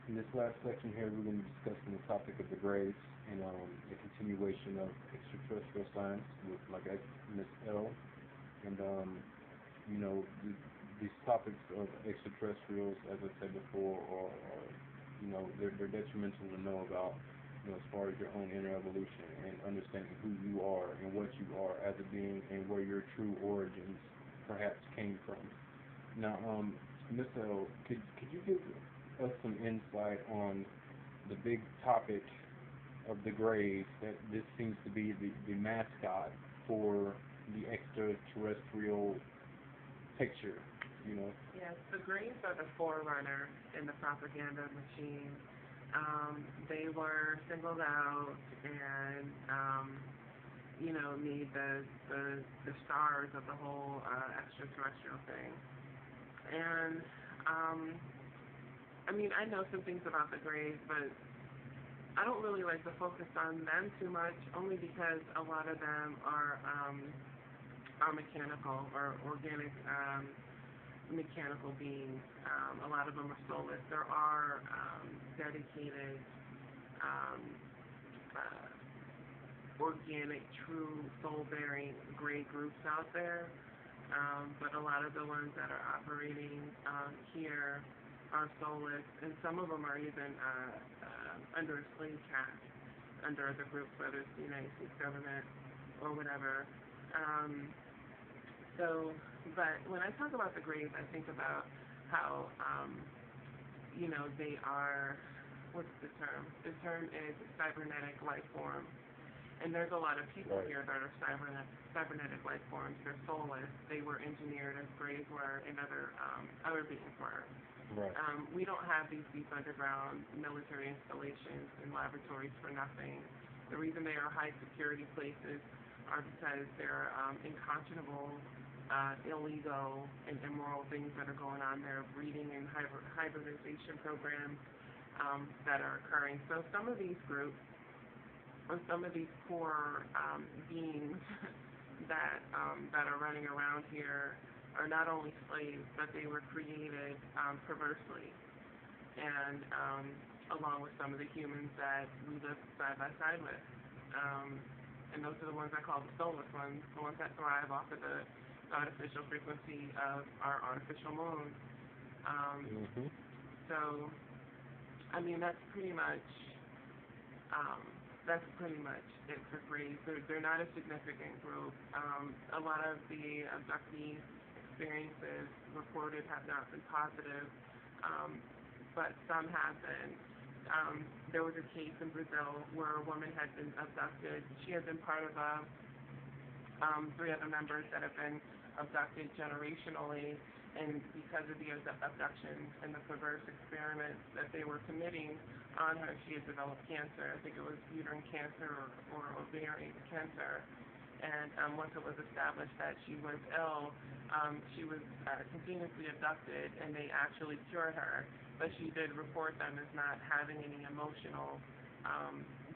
In this last section here, we're going to be discussing the topic of the graves and the continuation of extraterrestrial science with my guest, Miss L. And, you know, these topics of extraterrestrials, as I said before, are they're detrimental to know about, as far as your own inner evolution and understanding who you are and what you are as a being and where your true origins perhaps came from. Now, Miss L, could you give us some insight on the big topic of the grave that this seems to be the mascot for the extraterrestrial picture, you know? Yes, the graves are the forerunner in the propaganda machine. They were singled out and, made the stars of the whole extraterrestrial thing. And, I know some things about the graves, but I don't really like to focus on them too much, only because a lot of them are mechanical or organic mechanical beings. A lot of them are soulless. There are dedicated organic, true soul-bearing gray groups out there, but a lot of the ones that are operating here are soulless, and some of them are even under a slave caste, under other groups, whether it's the United States government or whatever. But when I talk about the graves, I think about how, they are, what's the term? The term is cybernetic life form. And there's a lot of people here that are cybernetic life forms. They're soulless. They were engineered as graves were and other beings were. Right. We don't have these deep underground military installations and laboratories for nothing. The reason they are high security places are because there are unconscionable, illegal, and immoral things that are going on there, breeding and hybridization programs that are occurring. So some of these groups, or some of these poor beings that are running around here are not only slaves, but they were created perversely, and along with some of the humans that we live side by side with. And those are the ones I call the soulless ones, the ones that thrive off of the artificial frequency of our artificial moon. So, that's pretty much it for graves. They're not a significant group. A lot of the abductees' experiences reported have not been positive, but some have been. There was a case in Brazil where a woman had been abducted. She had been part of 3 other members that have been abducted generationally, and because of the abductions and the perverse experiments that they were committing on her, she had developed cancer. I think it was uterine cancer or ovarian cancer. And once it was established that she was ill, she was continuously abducted, and they actually cured her. But she did report them as not having any emotional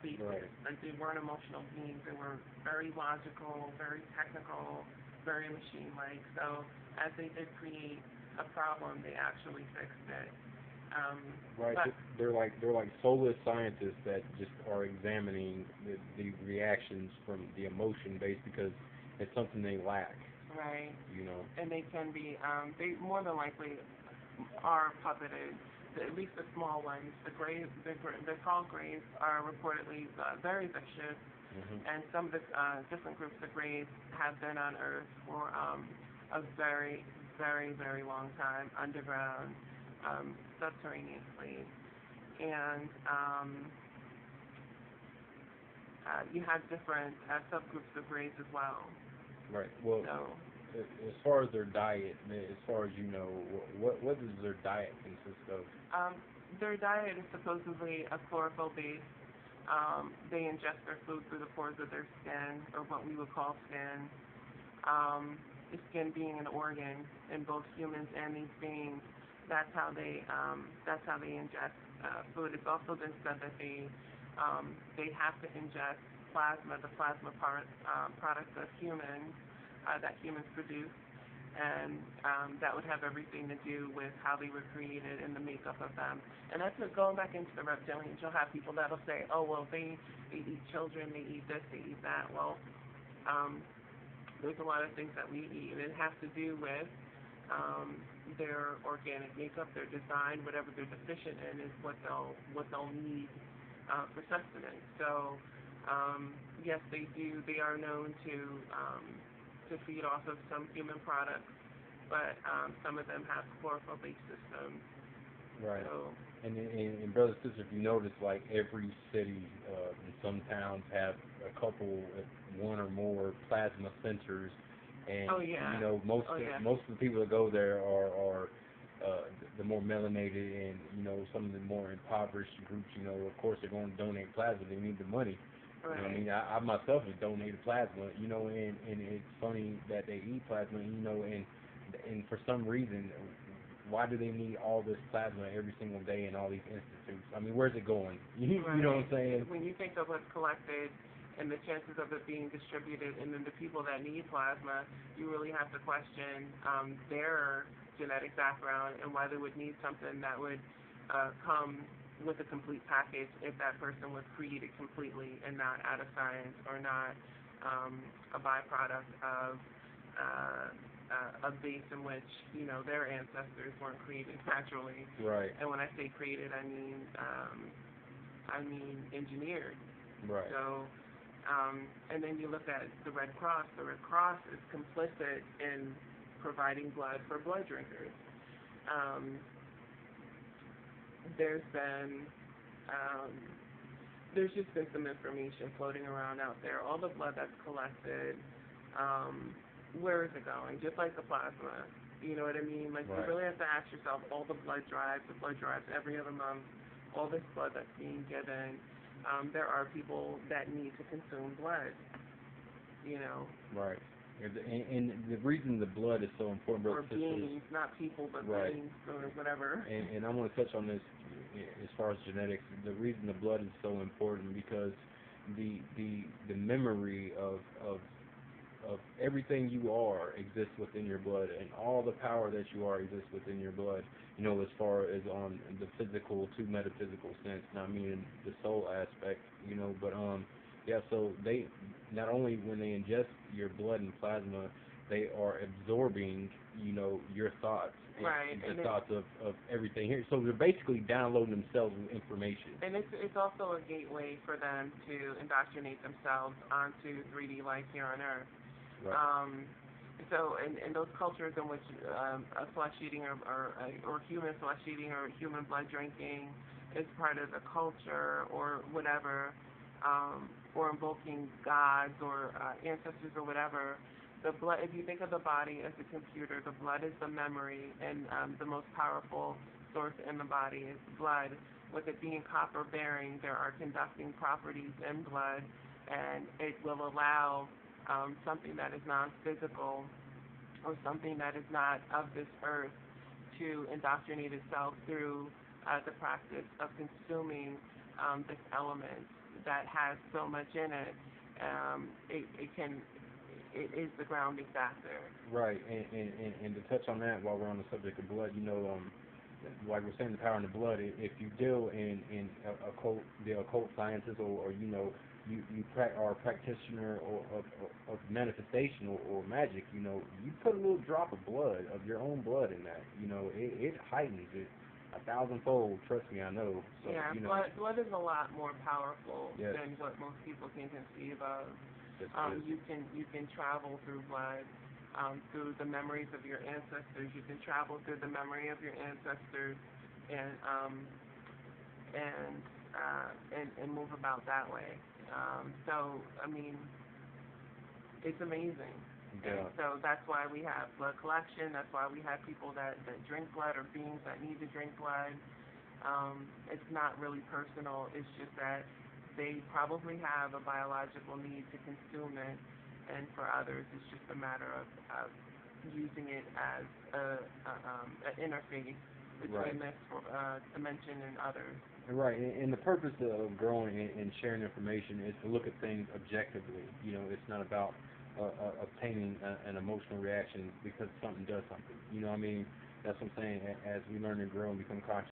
basis. Right. Like, they weren't emotional beings. They were very logical, very technical, very machine-like. So as they did create a problem, they actually fixed it. Right. But they're like soulless scientists that just are examining the reactions from the emotion base because it's something they lack. Right. You know. And they can be, they more than likely are puppeted. At least the small ones. The tall graves are reportedly very vicious. And some of the different groups of graves have been on Earth for a very, very, very long time, underground, subterraneously. And you have different subgroups of graves as well. Right. Well, so, as far as their diet, as far as you know, what does their diet consist of? Their diet is supposedly a chlorophyll-based. They ingest their food through the pores of their skin, or what we would call skin. The skin being an organ in both humans and these beings. That's how they ingest food. It's also been said that they have to ingest plasma, the plasma products of humans that humans produce, and that would have everything to do with how they were created and the makeup of them. And that's what, going back into the reptilians, you'll have people that'll say, oh, well, they eat children, they eat this, they eat that. Well, there's a lot of things that we eat, and it has to do with their organic makeup, their design, whatever they're deficient in is what they'll need for sustenance. So yes, they do. They are known to feed off of some human products, but some of them have chlorophyll-based systems. Right. So, and brothers and sisters, if you notice, like every city and some towns have a couple, one or more plasma centers, and oh yeah. you know most of the people that go there are the more melanated and some of the more impoverished groups. Of course they're going to donate plasma. They need the money. Right. I mean, I myself have donated plasma. And it's funny that they eat plasma. And for some reason, why do they need all this plasma every single day in all these institutes? I mean, where's it going? You know what I'm saying? When you think of what's collected and the chances of it being distributed, and then the people that need plasma, you really have to question their genetic background and why they would need something that would come with a complete package if that person was created completely and not out of science or not a byproduct of a base in which their ancestors weren't created naturally. Right. And when I say created, I mean engineered. Right. So, and then you look at the Red Cross. The Red Cross is complicit in providing blood for blood drinkers. There's just been some information floating around out there. All the blood that's collected, where is it going? Just like the plasma. You know what I mean? Like, right. You really have to ask yourself, all the blood drives every other month, all this blood that's being given, there are people that need to consume blood, Right. And the reason the blood is so important, or beings, not people, but right. beings, or whatever. And I want to touch on this as far as genetics. The reason the blood is so important because the memory of everything you are exists within your blood, and all the power that you are exists within your blood. As far as on the physical to metaphysical sense. Now, I mean the soul aspect. But yeah. So they not only when they ingest your blood and plasma, they are absorbing your thoughts. Right. And the thoughts of everything here. So they're basically downloading themselves with information. And it's also a gateway for them to indoctrinate themselves onto 3D life here on Earth. Right. So in those cultures in which a flesh eating or human flesh eating or human blood drinking is part of the culture or whatever, or invoking gods or ancestors or whatever, the blood, if you think of the body as a computer, the blood is the memory, and the most powerful source in the body is blood. With it being copper bearing, there are conducting properties in blood, and it will allow something that is non-physical or something that is not of this earth to indoctrinate itself through the practice of consuming this element that has so much in it. It is the grounding factor. Right, and to touch on that while we're on the subject of blood, like we're saying, the power in the blood. If you deal in the occult sciences, or you are a practitioner of manifestation or magic, you put a little drop of blood, of your own blood in that. It heightens it 1,000-fold. Trust me, I know. So, yeah, blood is a lot more powerful than what most people can conceive of. You can travel through blood. Through the memories of your ancestors, you can travel through the memory of your ancestors, and move about that way. So I mean, it's amazing. Yeah. And so that's why we have blood collection. That's why we have people that drink blood, or beings that need to drink blood. It's not really personal. It's just that they probably have a biological need to consume it. And for others, it's just a matter of using it as an interface between this dimension and others. Right, and the purpose of growing and sharing information is to look at things objectively. It's not about obtaining an emotional reaction because something does something. You know what I mean? That's what I'm saying. As we learn and grow and become conscious